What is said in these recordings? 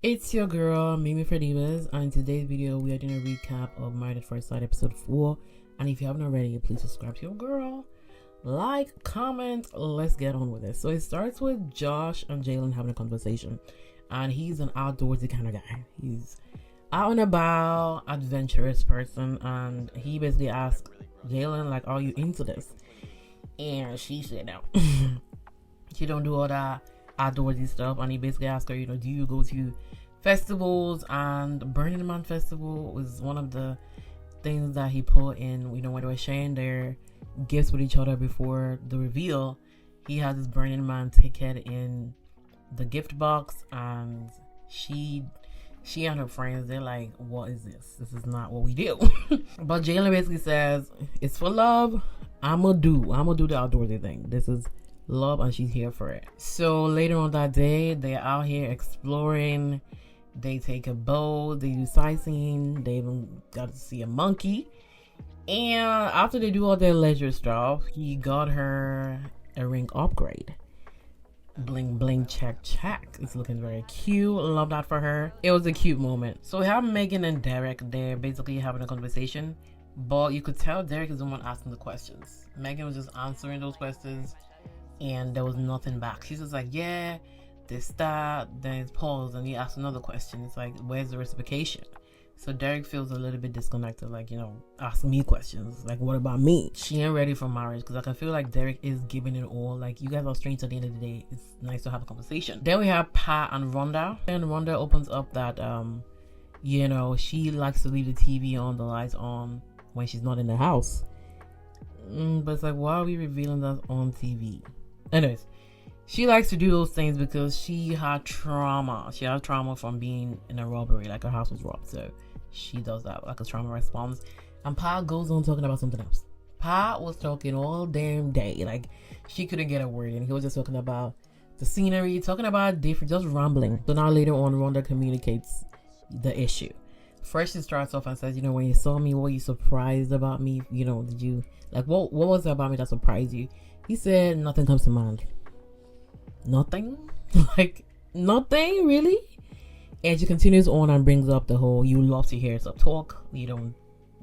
It's your girl, Mimi for Divas, and in today's video, we are doing a recap of Married at First Sight episode 4. And if you haven't already, please subscribe to your girl, like, comment, let's get on with it. So it starts with Josh and Jalen having a conversation, and he's an outdoorsy kind of guy. He's out and about, adventurous person, and he basically asked Jalen, like, are you into this? And she said no. She don't do all that outdoorsy stuff. And he basically asked her, do you go to festivals? And Burning Man Festival was one of the things that he put in, when they were sharing their gifts with each other before the reveal. He had this Burning Man ticket in the gift box, and she and her friends, they're like, what is this? This is not what we do. But Jalen basically says, it's for love. I'm gonna do the outdoorsy thing. This is love, and she's here for it. So later on that day, they're out here exploring. They take a boat, they do sightseeing, they even got to see a monkey. And after they do all their leisure stuff, he got her a ring upgrade. Bling bling, check check. It's looking very cute. Love that for her. It was a cute moment. So we have Megan and Derek. They're basically having a conversation, but you could tell Derek is the one asking the questions. Megan was just answering those questions, and there was nothing back. She's just like, yeah, this, that. Then it's paused, and he asks another question. It's like, where's the reciprocation? So Derek feels a little bit disconnected, like, asking me questions. Like, what about me? She ain't ready for marriage, because I can feel like Derek is giving it all. Like, you guys are strangers at the end of the day. It's nice to have a conversation. Then we have Pat and Rhonda. And Rhonda opens up that, she likes to leave the TV on, the lights on, when she's not in the house. But it's like, why are we revealing that on TV? Anyways, she likes to do those things because she had trauma. She had trauma from being in a robbery, like her house was robbed. So she does that, like a trauma response. And Pa goes on talking about something else. Pa was talking all damn day. Like, she couldn't get a word in. He was just talking about the scenery, talking about different, just rambling. So now later on, Rhonda communicates the issue. First, she starts off and says, when you saw me, were you surprised about me? Did you, like, what was it about me that surprised you? He said, nothing comes to mind. Nothing? Like, nothing, really? And she continues on and brings up the whole, you love to hear us talk. You don't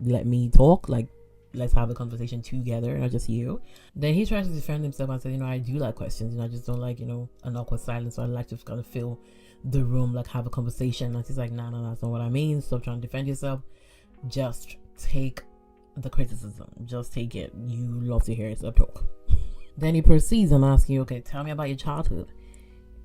let me talk. Like, let's have a conversation together, not just you. Then he tries to defend himself and says, I do like questions. I just don't like, an awkward silence. So I like to kind of fill the room, like have a conversation. And she's like, no, that's not what I mean. Stop trying to defend yourself. Just take the criticism. Just take it. You love to hear us talk. Then he proceeds and asks you, okay, tell me about your childhood.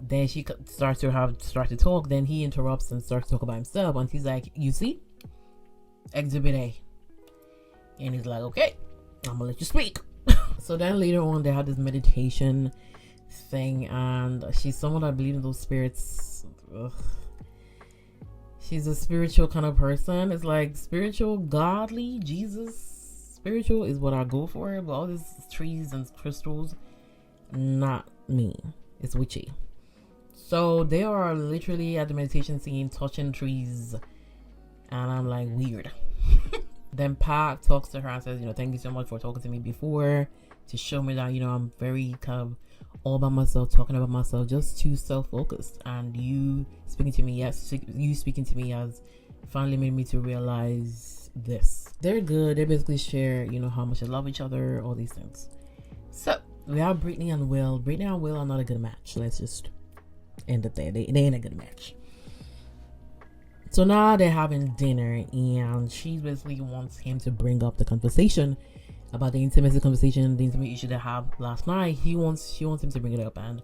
Then she starts to talk. Then he interrupts and starts to talk about himself. And he's like, you see? Exhibit A. And he's like, okay, I'm gonna let you speak. So then later on, they had this meditation thing. And she's someone that believes in those spirits. Ugh. She's a spiritual kind of person. It's like spiritual, godly, Jesus. Spiritual is what I go for, but all these trees and crystals, not me. It's witchy. So they are literally at the meditation scene touching trees, and I'm like, weird. Then Pat talks to her and says, thank you so much for talking to me before, to show me that, I'm very kind of all by myself, talking about myself, just too self-focused. And you speaking to me has finally made me to realize this. They're good. They basically share, how much they love each other, all these things. So we have Brittany and Will. Brittany and Will are not a good match. Let's just end it there. They ain't a good match. So now they're having dinner, and she basically wants him to bring up the conversation about the intimate issue they had last night. She wants him to bring it up, and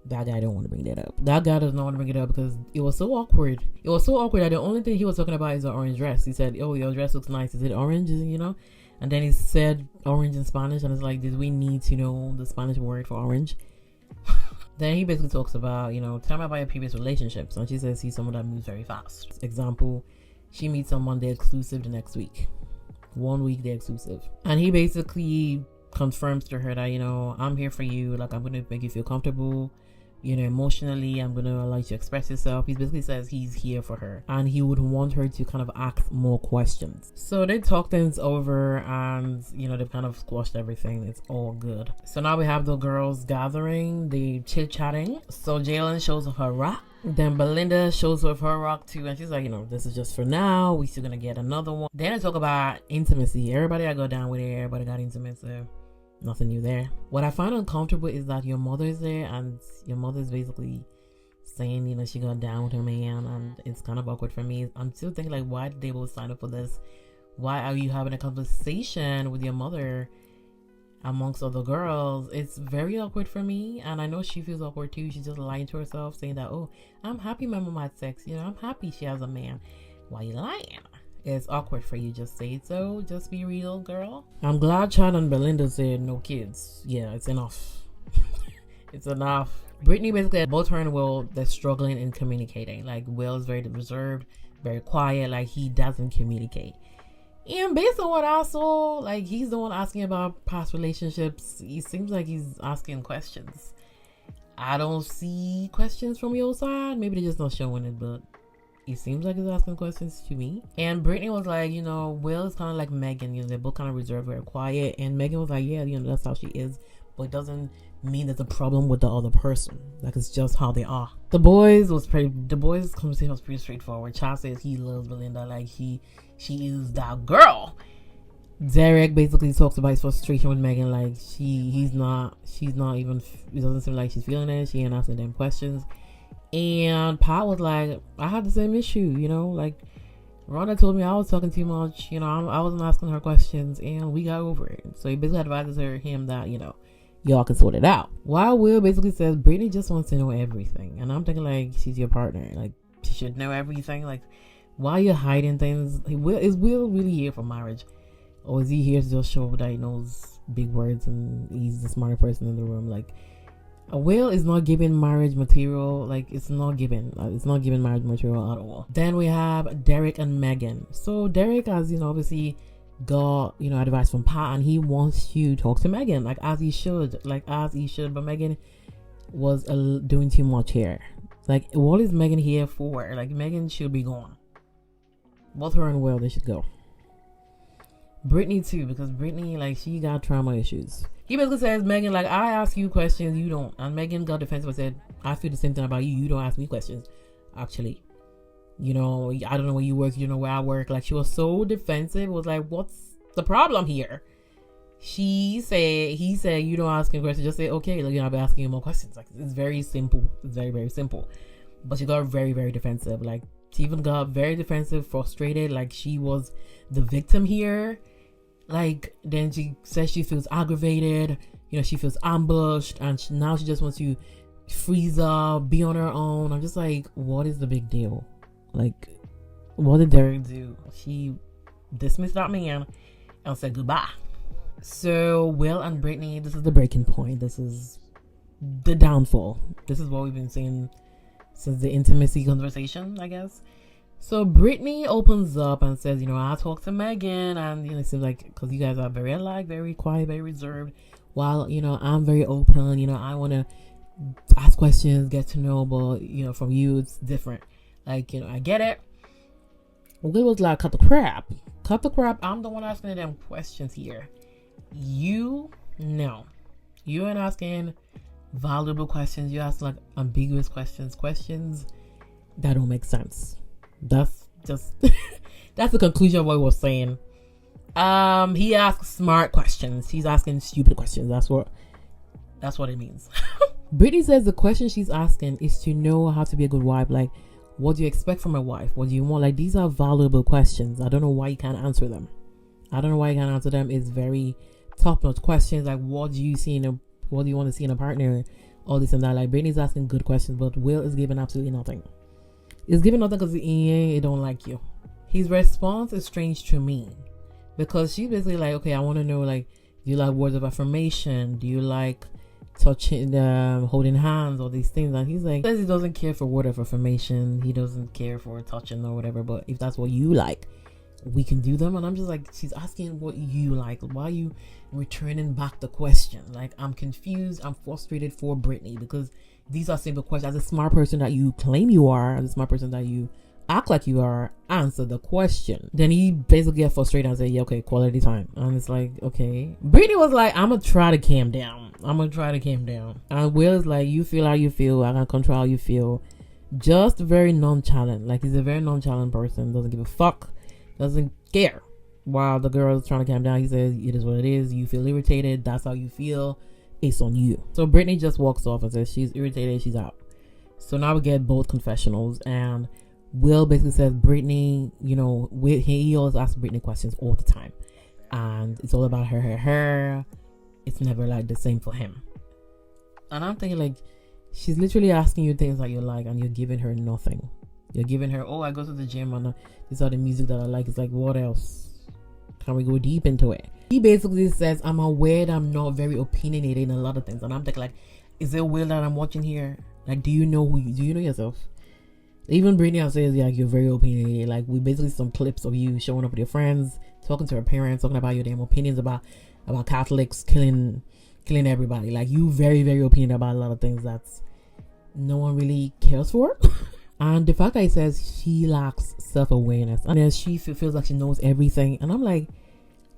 that guy don't want to bring that up. That guy does not want to bring it up because it was so awkward. It was so awkward that the only thing he was talking about is the orange dress. He said, oh, your dress looks nice. Is it orange? And then he said orange in Spanish, and it's like, did we need to know the Spanish word for orange? Then he basically talks about, tell me about your previous relationships. And she says he's someone that moves very fast. Example, she meets someone, they're exclusive the next week. 1 week, they're exclusive. And he basically confirms to her that, I'm here for you. Like, I'm going to make you feel comfortable. emotionally. I'm gonna allow you to express yourself. He basically says he's here for her, and he would want her to kind of ask more questions. So they talk things over, and they've kind of squashed everything. It's all good. So now we have the girls gathering, they chit-chatting. So Jalen shows off her rock. Then Belinda shows off her rock too, and she's like, this is just for now. We still gonna get another one. Then they talk about intimacy. Everybody I go down with it. Everybody got intimate, so nothing new there. What I find uncomfortable is that your mother is there, and your mother is basically saying, she got down with her man, and it's kind of awkward for me. I'm still thinking, like, why did they both sign up for this? Why are you having a conversation with your mother amongst other girls? It's very awkward for me, and I know she feels awkward too. She's just lying to herself, saying that, oh, I'm happy my mom had sex. I'm happy she has a man. Why you lying? It's awkward for you. Just say it. So just be real, girl. I'm glad Chad and Belinda said no kids. Yeah, it's enough. It's enough. Brittany basically, both her and Will, they're struggling in communicating. Like, Will is very reserved, very quiet. Like, he doesn't communicate. And based on what I saw, like, he's the one asking about past relationships. He seems like he's asking questions. I don't see questions from your side. Maybe they're just not showing it, but it seems like he's asking questions to me. And Brittany was like, Will is kind of like Megan. They're both kind of reserved, very quiet. And Megan was like, yeah, that's how she is. But it doesn't mean there's a problem with the other person. Like, it's just how they are. The boys' conversation was pretty straightforward. Chad says he loves Belinda. Like, she is that girl. Derek basically talks about his frustration with Megan. Like, she's not even, it doesn't seem like she's feeling it. She ain't asking them questions. And Pat was like, I had the same issue, like, Rhonda told me I was talking too much, I wasn't asking her questions, and we got over it. So he basically advises him that, y'all can sort it out. While Will basically says Brittany just wants to know everything. And I'm thinking, like, she's your partner. Like, she should know everything. Like, why are you hiding things? Is Will really here for marriage? Or is he here to just show that he knows big words and he's the smarter person in the room? Like, Will is not giving marriage material. Like, it's not giving marriage material at all. Then we have Derek and Megan. So Derek has, obviously got, advice from Pat, and he wants to talk to Megan, like as he should. But Megan was doing too much here. Like, what is Megan here for? Like, Megan should be gone. Both her and Will, they should go. Brittany too, because Brittany, like, she got trauma issues. He basically says, Megan, like, I ask you questions, you don't. And Megan got defensive and said, I feel the same thing about you. You don't ask me questions. Actually, I don't know where you work. You know where I work. Like, she was so defensive. It was like, what's the problem here? He said, you don't ask him questions. Just say, okay, like, I'll be asking you more questions. Like, it's very simple. It's very, very simple. But she got very, very defensive. Like, she even got very defensive, frustrated. Like, she was the victim here. Like, then she says she feels aggravated, she feels ambushed, and now she just wants to freeze up, be on her own. I'm just like, what is the big deal? Like, what did Derek do? She dismissed that man and said goodbye. So Will and Brittany, this is the breaking point. This is the downfall. This is what we've been saying since the intimacy conversation, I guess. So Brittany opens up and says, I talked to Megan, and it seems like, because you guys are very alike, very quiet, very reserved, while I'm very open. I want to ask questions, get to know, but from you it's different. Like, I get it. Will was like, cut the crap. I'm the one asking them questions here. You ain't asking valuable questions. You ask like ambiguous questions that don't make sense. That's just that's the conclusion of what he was saying. He asks smart questions. He's asking stupid questions. That's what it means. Brittany says the question she's asking is to know how to be a good wife. Like, what do you expect from a wife? What do you want? Like, these are valuable questions. I don't know why you can't answer them. It's very top-notch questions. Like, what do you want to see in a partner? All this and that. Like, Brittany's asking good questions, but Will is giving absolutely nothing. It's giving nothing because he don't like you. His response is strange to me, because she's basically like, okay, I want to know, like, do you like words of affirmation? Do you like touching, holding hands, all these things? And he's like, says he doesn't care for word of affirmation. He doesn't care for touching or whatever. But if that's what you like, we can do them. And I'm just like, she's asking what you like. Why are you returning back the question? Like, I'm confused. I'm frustrated for Brittany, because these are simple questions. As a smart person that you claim you are, as a smart person that you act like you are, answer the question. Then he basically get frustrated and say, yeah, okay, quality time. And it's like, okay. Brittany was like, I'm gonna try to calm down. And Will is like, you feel how you feel. I can control how you feel. Just very nonchalant. Like, he's a very nonchalant person. Doesn't give a fuck. Doesn't care. While the girl is trying to calm down, he says, it is what it is. You feel irritated. That's how you feel. It's on you. So Brittany just walks off and says she's irritated. She's out. So now we get both confessionals, and Will basically says, Brittany, you know, he always asks Brittany questions all the time, and it's all about her. It's never like the same for him. And I'm thinking, like, she's literally asking you things that you like, and you're giving her nothing. You're giving her, oh, I go to the gym and these are the music that I like. It's like, what else? Can we go deep into it? He basically says, I'm aware that I'm not very opinionated in a lot of things, and I'm thinking, like, is it Will that I'm watching here? Like, do you know yourself? Even Brittany says, yeah, you're very opinionated. Like, we basically some clips of you showing up with your friends, talking to her parents, talking about your damn opinions about Catholics killing everybody. Like, you very, very opinionated about a lot of things that's no one really cares for. And the fact that he says she lacks self-awareness, and then she feels like she knows everything, and I'm like,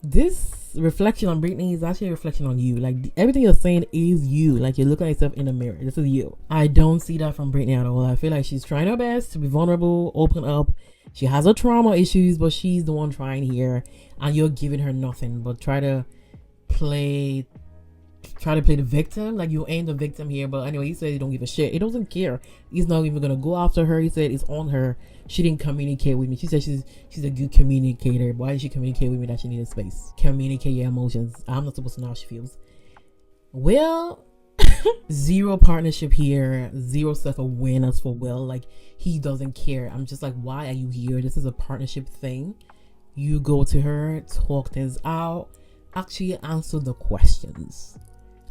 this reflection on Brittany is actually a reflection on you. Like, everything you're saying is you. Like, you're looking at yourself in the mirror. This is you. I don't see that from Brittany at all. I feel like she's trying her best to be vulnerable, open up. She has her trauma issues, but she's the one trying here, and you're giving her nothing but try to play the victim. Like, you ain't the victim here. But anyway, he said he don't give a shit. He doesn't care. He's not even gonna go after her. He said it's on her. She didn't communicate with me. She said she's a good communicator. Why did she communicate with me that she needed space? Communicate your emotions. I'm not supposed to know how she feels. Well, zero partnership here. Zero self-awareness for Will. Like, he doesn't care. I'm just like, why are you here? This is a partnership thing. You go to her, talk things out, actually answer the questions.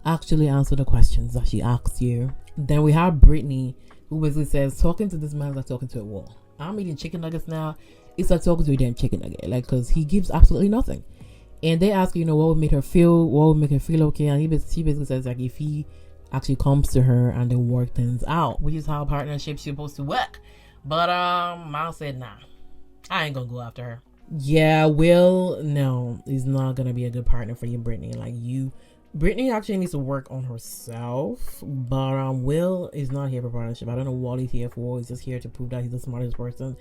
That she asks you. Then we have Brittany, who basically says, talking to this man is like talking to a wall. I'm eating chicken nuggets now. It's like talking to a damn chicken nugget. Like, because he gives absolutely nothing. And they ask, you know, what would make her feel okay. And she basically says, like, if he actually comes to her and they work things out, which is how partnerships supposed to work. But Miles said, nah, I ain't gonna go after her. Yeah, Will, no, he's not gonna be a good partner for you, Brittany. Like, Brittany actually needs to work on herself, but Will is not here for partnership. I don't know what he's here for. He's just here to prove that he's the smartest person.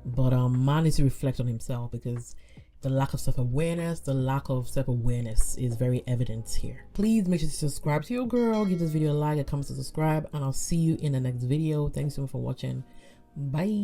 But man needs to reflect on himself, because the lack of self-awareness is very evident here. Please make sure to subscribe to your girl. Give this video a like, a comment, and subscribe, and I'll see you in the next video. Thanks so much for watching. Bye.